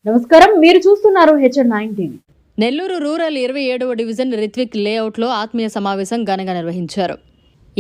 నమస్కారం, మీరు చూస్తున్నారు హెచ్ఎన్9 టీవీ. నెల్లూరు రూరల్ 27వ డివిజన్ రిత్విక్ లేఅవుట్లో ఆత్మీయ సమావేశం ఘనంగా నిర్వహించారు.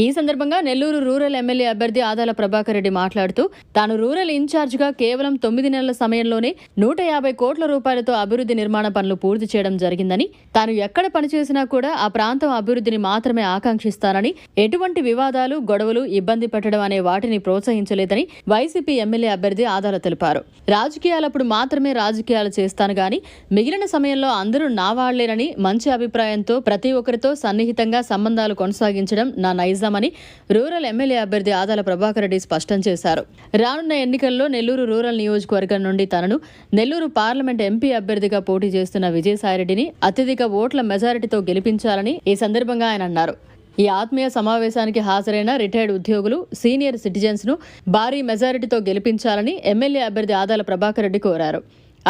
ఈ సందర్భంగా నెల్లూరు రూరల్ ఎమ్మెల్యే అభ్యర్థి ఆదాల ప్రభాకర్ రెడ్డి మాట్లాడుతూ తాను రూరల్ ఇన్ఛార్జిగా కేవలం 9 నెలల సమయంలోనే 150 కోట్ల రూపాయలతో అభివృద్ధి నిర్మాణ పనులు పూర్తి చేయడం జరిగిందని, తాను ఎక్కడ పనిచేసినా కూడా ఆ ప్రాంతం అభివృద్ధిని మాత్రమే ఆకాంక్షిస్తానని, ఎటువంటి వివాదాలు, గొడవలు, ఇబ్బంది పెట్టడం అనే వాటిని ప్రోత్సహించలేదని వైసీపీ ఎమ్మెల్యే అభ్యర్థి ఆదాల తెలిపారు. రాజకీయాలప్పుడు మాత్రమే రాజకీయాలు చేస్తాను గాని మిగిలిన సమయంలో అందరూ నా వాళ్లేనని, మంచి అభిప్రాయంతో ప్రతి ఒక్కరితో సన్నిహితంగా సంబంధాలు కొనసాగించడం నా నైజమని రూరల్ ఎమ్మెల్యే అభ్యర్థి ఆదాల ప్రభాకర్ రెడ్డి స్పష్టం చేశారు. రానున్న ఎన్నికల్లో నెల్లూరు రూరల్ నియోజకవర్గం నుండి తనను నెల్లూరు పార్లమెంట్ ఎంపీ అభ్యర్థిగా పోటీ చేస్తున్న విజయసాయిరెడ్డిని అత్యధిక ఓట్ల మెజారిటీతో గెలిపించాలని ఈ సందర్భంగా ఆయన అన్నారు. ఈ ఆత్మీయ సమావేశానికి హాజరైన రిటైర్డ్ ఉద్యోగులు, సీనియర్ సిటిజన్స్ ను భారీ మెజారిటీతో గెలిపించాలని ఎమ్మెల్యే అభ్యర్థి ఆదాల ప్రభాకర్ రెడ్డి కోరారు.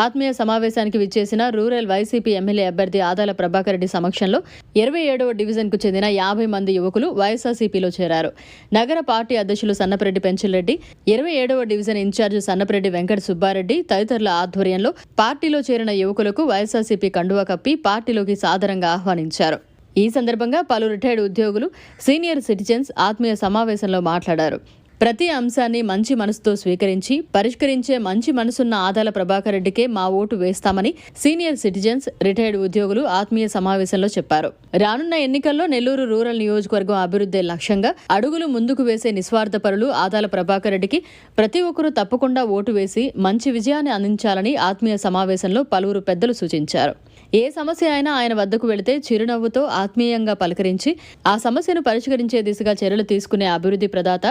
ఆత్మీయ సమావేశానికి విచ్చేసిన రూరల్ వైసీపీ ఎమ్మెల్యే అభ్యర్థి ఆదాల ప్రభాకర్ రెడ్డి సమక్షంలో 27వ డివిజన్కు చెందిన 50 మంది యువకులు వైఎస్ఆర్సీపీలో చేరారు. నగర పార్టీ అధ్యక్షులు సన్నపరెడ్డి పెంచిరెడ్డి, 27వ డివిజన్ ఇన్ఛార్జి సన్నపరెడ్డి వెంకట సుబ్బారెడ్డి తదితరుల ఆధ్వర్యంలో పార్టీలో చేరిన యువకులకు వైఎస్ఆర్సీపీ కండువా కప్పి పార్టీలోకి సాదరంగా ఆహ్వానించారు. ఈ సందర్భంగా పలు రిటైర్డ్ ఉద్యోగులు, సీనియర్ సిటిజన్స్ ఆత్మీయ సమావేశంలో మాట్లాడారు. ప్రతి అంశాన్ని మంచి మనసుతో స్వీకరించి పరిష్కరించే మంచి మనసున్న ఆదాల ప్రభాకర్ రెడ్డికే మా ఓటు వేస్తామని సీనియర్ సిటిజన్స్, రిటైర్డ్ ఉద్యోగులు ఆత్మీయ సమావేశంలో చెప్పారు. రానున్న ఎన్నికల్లో నెల్లూరు రూరల్ నియోజకవర్గం అభివృద్ధి లక్ష్యంగా అడుగులు ముందుకు వేసే నిస్వార్థపరులు ఆదాల ప్రభాకర్ రెడ్డికి ప్రతి ఒక్కరూ తప్పకుండా ఓటు వేసి మంచి విజయాన్ని అందించాలని ఆత్మీయ సమావేశంలో పలువురు పెద్దలు సూచించారు. ఏ సమస్య అయినా ఆయన వద్దకు వెళితే చిరునవ్వుతో ఆత్మీయంగా పలకరించి ఆ సమస్యను పరిష్కరించే దిశగా చర్యలు తీసుకునే అభివృద్ధి ప్రదాత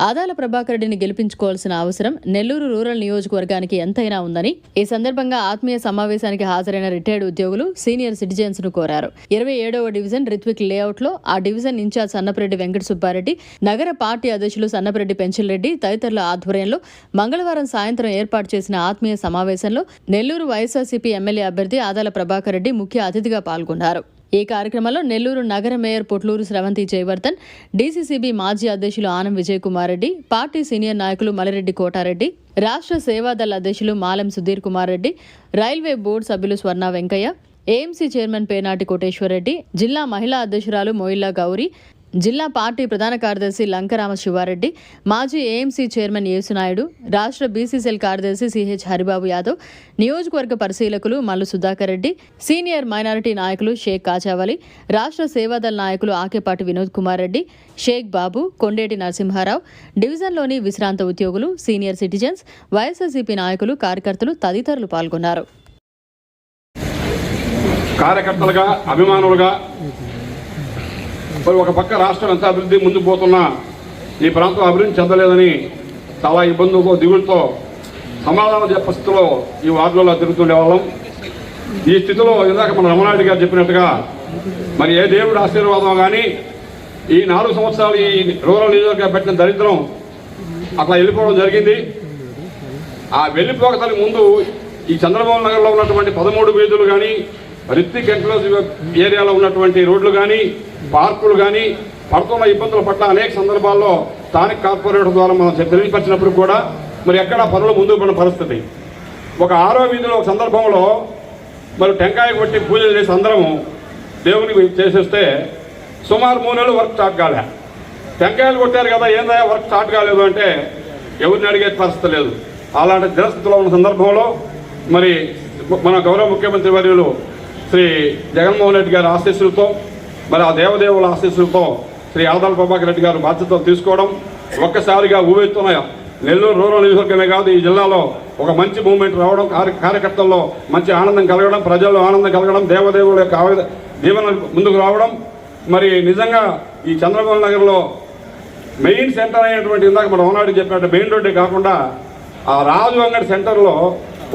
ఆదాల ప్రభాకర్ రెడ్డిని గెలిపించుకోవాల్సిన అవసరం నెల్లూరు రూరల్ నియోజకవర్గానికి ఎంతైనా ఉందని ఈ సందర్భంగా ఆత్మీయ సమావేశానికి హాజరైన రిటైర్డ్ ఉద్యోగులు, సీనియర్ సిటిజన్స్ ను కోరారు. 27వ డివిజన్ రిత్విక్ లేఅవుట్ లో ఆ డివిజన్ ఇన్ఛార్జ్ సన్నపరెడ్డి వెంకట సుబ్బారెడ్డి, నగర పార్టీ అధ్యక్షులు సన్నపరెడ్డి పెంచిరెడ్డి తదితరుల ఆధ్వర్యంలో మంగళవారం సాయంత్రం ఏర్పాటు చేసిన ఆత్మీయ సమావేశంలో నెల్లూరు వైఎస్ఆర్సీపీ ఎమ్మెల్యే అభ్యర్థి ఆదాల ప్రభాకర్ రెడ్డి ముఖ్య అతిథిగా పాల్గొన్నారు. ఈ కార్యక్రమంలో నెల్లూరు నగర మేయర్ పొట్లూరు స్రవంతి జయవర్ధన్, డీసీసీబీ మాజీ అధ్యక్షులు ఆనం విజయ్ కుమార్ రెడ్డి, పార్టీ సీనియర్ నాయకులు మలిరెడ్డి కోటారెడ్డి, రాష్ట్ర సేవాదళ అధ్యక్షులు మాలెం సుధీర్ కుమార్ రెడ్డి, రైల్వే బోర్డు సభ్యులు స్వర్ణ వెంకయ్య, ఏఎంసీ చైర్మన్ పేనాటి కోటేశ్వరరెడ్డి, జిల్లా మహిళా అధ్యక్షురాలు మొయిల్లా గౌరీ, జిల్లా పార్టీ ప్రధాన కార్యదర్శి లంకరామ శివారెడ్డి, మాజీ ఏఎంసీ చైర్మన్ యేసునాయుడు, రాష్ట్ర బీసీసీఎల్ కార్యదర్శి సిహెచ్ హరిబాబు యాదవ్, నియోజకవర్గ పరిశీలకులు మల్లు సుధాకర్ రెడ్డి, సీనియర్ మైనారిటీ నాయకులు షేక్ కాచావలి, రాష్ట్ర సేవాదళ నాయకులు ఆకేపాటి వినోద్ కుమార్ రెడ్డి, షేక్ బాబు, కొండేటి నరసింహారావు, డివిజన్లోని విశ్రాంత ఉద్యోగులు, సీనియర్ సిటిజన్స్, వైఎస్ఆర్సీపీ నాయకులు, కార్యకర్తలు తదితరులు పాల్గొన్నారు. కార్యకర్తలుగా, అభిమానులుగా ఒక పక్క రాష్ట్రం ఎంత అభివృద్ధి ముందుకు పోతున్నా ఈ ప్రాంతం అభివృద్ధి చెందలేదని చాలా ఇబ్బందులతో, దిగులతో సమాధానం చెప్పే స్థితిలో ఈ వార్డులలో తిరుగుతుండే వాళ్ళం. ఈ స్థితిలో ఇందాక మన రమణారెడ్డి గారు చెప్పినట్టుగా మరి ఏ దేవుడు ఆశీర్వాదం కానీ ఈ 4 సంవత్సరాలు ఈ రూరల్ నియోజకవర్గం పెట్టిన దరిద్రం అట్లా వెళ్ళిపోవడం జరిగింది. ఆ వెళ్ళిపోకటానికి ముందు ఈ చంద్రబాబు నగర్లో ఉన్నటువంటి 13 వీధులు కానీ, రిత్విక్ ఎన్క్లోజివ్ ఏరియాలో ఉన్నటువంటి రోడ్లు కానీ, పార్కులు కానీ పడుతున్న ఇబ్బందుల పట్ల అనేక సందర్భాల్లో స్థానిక కార్పొరేటర్ ద్వారా మనం తెలియపరిచినప్పుడు కూడా మరి ఎక్కడ పనులు ముందుకు పడిన పరిస్థితి. ఒక 6వ వీధిలో ఒక సందర్భంలో మరి టెంకాయ కొట్టి పూజలు చేసి అందరము దేవునికి చేసేస్తే సుమారు 3 నెలలు వర్క్ స్టార్ట్ కాలే. టెంకాయలు కొట్టారు కదా, ఏందా వర్క్ స్టార్ట్ కాలేదు అంటే ఎవరిని అడిగే పరిస్థితి లేదు. అలాంటి దినస్థితిలో ఉన్న సందర్భంలో మరి మన గౌరవ ముఖ్యమంత్రి వర్యులు శ్రీ జగన్మోహన్ రెడ్డి గారి ఆశీస్సులతో, మరి ఆ దేవదేవుల ఆశీస్సులతో శ్రీ ఆదాల ప్రభాకర్ రెడ్డి గారు బాధ్యతలు తీసుకోవడం ఒక్కసారిగా ఊవెత్తున్న నెల్లూరు రూరల్ నియోజకవర్గమే కాదు ఈ జిల్లాలో ఒక మంచి మూవ్మెంట్ రావడం, కార్యకర్తల్లో మంచి ఆనందం కలగడం, ప్రజల్లో ఆనందం కలగడం, దేవదేవుల యొక్క దీవెన ముందుకు రావడం. మరి నిజంగా ఈ చంద్రబాబు నగర్లో మెయిన్ సెంటర్ అయినటువంటి ఇందాక మన ఓనాడు చెప్పినట్టు మెయిన్ రోడ్డే కాకుండా ఆ రాజు అంగడి సెంటర్లో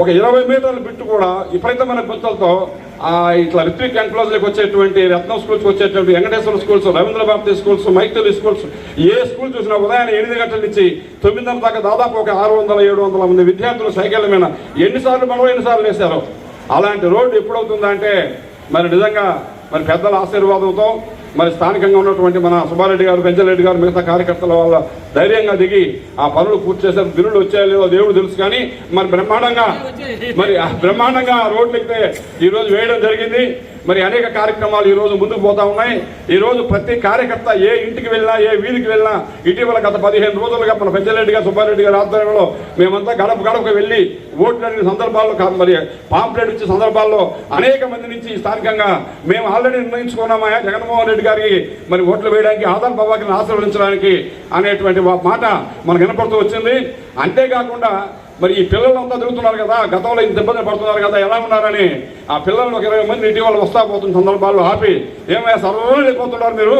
ఒక 20 మీటర్ల బిట్టు కూడా విపరీతమైన గుంతలతో ఇట్లా రిత్విక్ ఎన్క్లోజ్లోకి వచ్చేటువంటి రత్నం స్కూల్స్కి వచ్చేటువంటి వెంకటేశ్వర స్కూల్స్, రవీంద్ర భారతి స్కూల్స్, మైత్రి స్కూల్స్, ఏ స్కూల్ చూసినా ఉదయాన్నే 8 గంటల నుంచి 9 గంటల దాకా దాదాపు ఒక 600-700 మంది విద్యార్థులు సైకిళ్ళ మీద ఎన్నిసార్లు మనం ఎన్నిసార్లు వేశారు. అలాంటి రోడ్డు ఎప్పుడవుతుందంటే మరి నిజంగా మరి పెద్దల ఆశీర్వాదంతో మరి స్థానికంగా ఉన్నటువంటి మన సుబ్బారెడ్డి గారు, పెంచలరెడ్డి గారు, మిగతా కార్యకర్తల వాళ్ళ ధైర్యంగా దిగి ఆ పనులు పూర్తి చేశారు. బిల్లులు వచ్చాయో లేదో దేవుడు తెలుసు, కానీ మరి బ్రహ్మాండంగా రోడ్లు ఎక్కితే ఈరోజు వేయడం జరిగింది. మరి అనేక కార్యక్రమాలు ఈరోజు ముందుకు పోతా ఉన్నాయి. ఈరోజు ప్రతి కార్యకర్త ఏ ఇంటికి వెళ్ళినా, ఏ వీధికి వెళ్ళినా, ఇటీవల గత 15 రోజులుగా మన పెంచలరెడ్డి గారు, సుబ్బారెడ్డి గారి ఆధ్వర్యంలో మేమంతా గడపకు వెళ్ళి ఓట్లు అడిగిన సందర్భాల్లో, మరి పాంప్లెట్ ఇచ్చే సందర్భాల్లో అనేక మంది నుంచి స్థానికంగా మేము ఆల్రెడీ నిర్ణయించుకున్నామా జగన్మోహన్ రెడ్డి గారికి మరి ఓట్లు వేయడానికి, ఆదాల ప్రభాకర్ని ఆశీర్వదించడానికి అనేటువంటి మాట మనకు వినపడుతూ వచ్చింది. అంతేకాకుండా మరి ఈ పిల్లలంతా తిరుగుతున్నారు కదా, గతంలో ఇంత ఇబ్బంది పడుతున్నారు కదా, ఎలా ఉన్నారని ఆ పిల్లలను ఒక 20 మంది ఇటీవల వస్తా పోతున్న సందర్భాల్లో ఆపి, ఏమైనా సర్వని వెళ్ళిపోతున్నారు మీరు,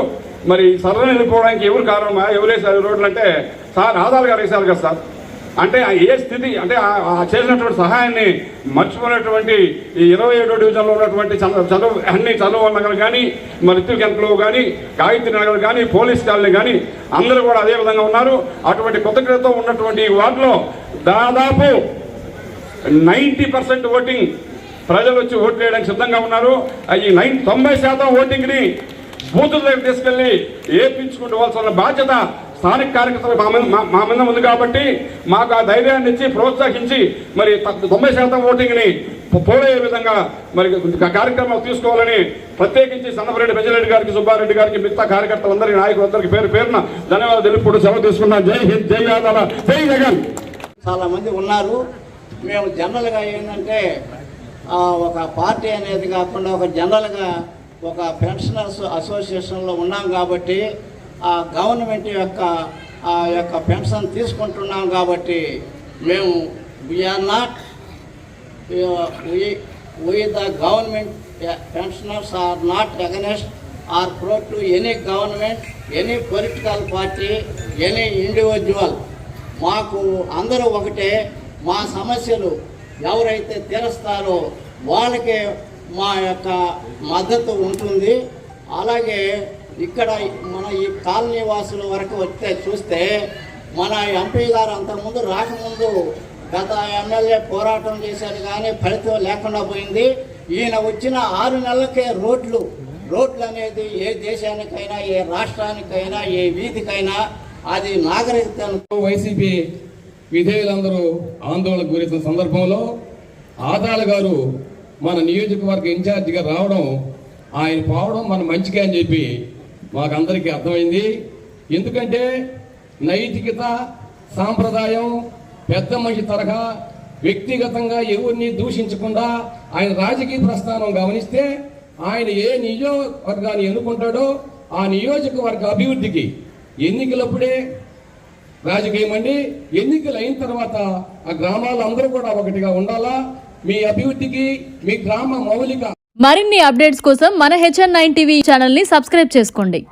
మరి సర్వని వెళ్ళిపోవడానికి ఎవరు కారణమా, ఎవరేసారు రోడ్లు అంటే, సార్ ఆదాలు గారు వేశారు కదా సార్ అంటే ఏ స్థితి అంటే చేసినటువంటి సహాయాన్ని మర్చిపోయినటువంటి ఈ 27వ డివిజన్లో ఉన్నటువంటి చదువు నగలు కానీ, మరి రిత్విక్ కానీ, గాయత్రి నగలు కానీ, పోలీస్ కాలనీ కానీ అందరూ కూడా అదే విధంగా ఉన్నారు. అటువంటి కృతజ్ఞతతో ఉన్నటువంటి ఈ వార్డులో దాదాపు 90% ఓటింగ్ ప్రజలు వచ్చి ఓట్లు వేయడానికి సిద్ధంగా ఉన్నారు. ఈ 90% ఓటింగ్ని బూతుల దగ్గర తీసుకెళ్లి ఏపించుకుంటూ బాధ్యత స్థానిక కార్యకర్తలు మా మీద ఉంది. కాబట్టి మాకు ఆ ధైర్యాన్ని ఇచ్చి ప్రోత్సహించి మరి 90% ఓటింగ్ని పోలయ్యే విధంగా మరి కార్యక్రమాలు తీసుకోవాలని ప్రత్యేకించి సన్నపరెడ్డి పెంచలరెడ్డి గారికి, సుబ్బారెడ్డి గారికి, మిగతా కార్యకర్తలందరికీ, నాయకులందరికీ పేరున ధన్యవాదాలు తెలుపుకుంటూ సెలవు తీసుకున్నాను. జై హింద్, జై ఆదాల, జై జగన్. చాలా మంది ఉన్నారు. మేము జనరల్గా ఏంటంటే ఒక పార్టీ అనేది కాకుండా ఒక జనరల్గా ఒక పెన్షనర్స్ అసోసియేషన్లో ఉన్నాం కాబట్టి ఆ గవర్నమెంట్ యొక్క పెన్షన్ తీసుకుంటున్నాం కాబట్టి మేము we are not we the government pensioners are not against or pro to any government, any political party, any individual. మాకు అందరూ ఒకటే. మా సమస్యలు ఎవరైతే తీరుస్తారో వాళ్ళకే మా యొక్క మద్దతు ఉంటుంది. అలాగే ఇక్కడ మన ఈ కాలనీ వాసుల వరకు వస్తే చూస్తే మన ఎంపీ గారు అంతకుముందు రాకముందు గత ఎమ్మెల్యే పోరాటం చేశారు, కానీ ఫలితం లేకుండా పోయింది. ఈయన వచ్చిన 6 నెలలకే రోడ్లు అనేది ఏ దేశానికైనా, ఏ రాష్ట్రానికైనా, ఏ వీధికైనా అది నాగరికతను. వైసీపీ విధేయులందరూ ఆందోళనకు గురైన సందర్భంలో ఆదాల గారు మన నియోజకవర్గ ఇన్ఛార్జిగా రావడం, ఆయన పోవడం మన మంచిగా అని చెప్పి మాకందరికీ అర్థమైంది. ఎందుకంటే నైతికత, సాంప్రదాయం, పెద్ద మనిషి తరహా వ్యక్తిగతంగా ఎవరిని దూషించకుండా ఆయన రాజకీయ ప్రస్థానం గమనిస్తే ఆయన ఏ నియోజకవర్గాన్ని ఎన్నుకుంటాడో ఆ నియోజకవర్గ అభివృద్ధికి ఎన్నికలప్పుడే రాజకీయం అండి. ఎన్నికలు అయిన తర్వాత ఆ గ్రామాలు అందరూ కూడా ఒకటిగా ఉండాలా. మీ అభివృద్ధికి మీ గ్రామ మౌలిక. మరిన్ని అప్డేట్స్ కోసం మన HN9 టీవీ ఛానల్ ని సబ్స్క్రైబ్ చేసుకోండి.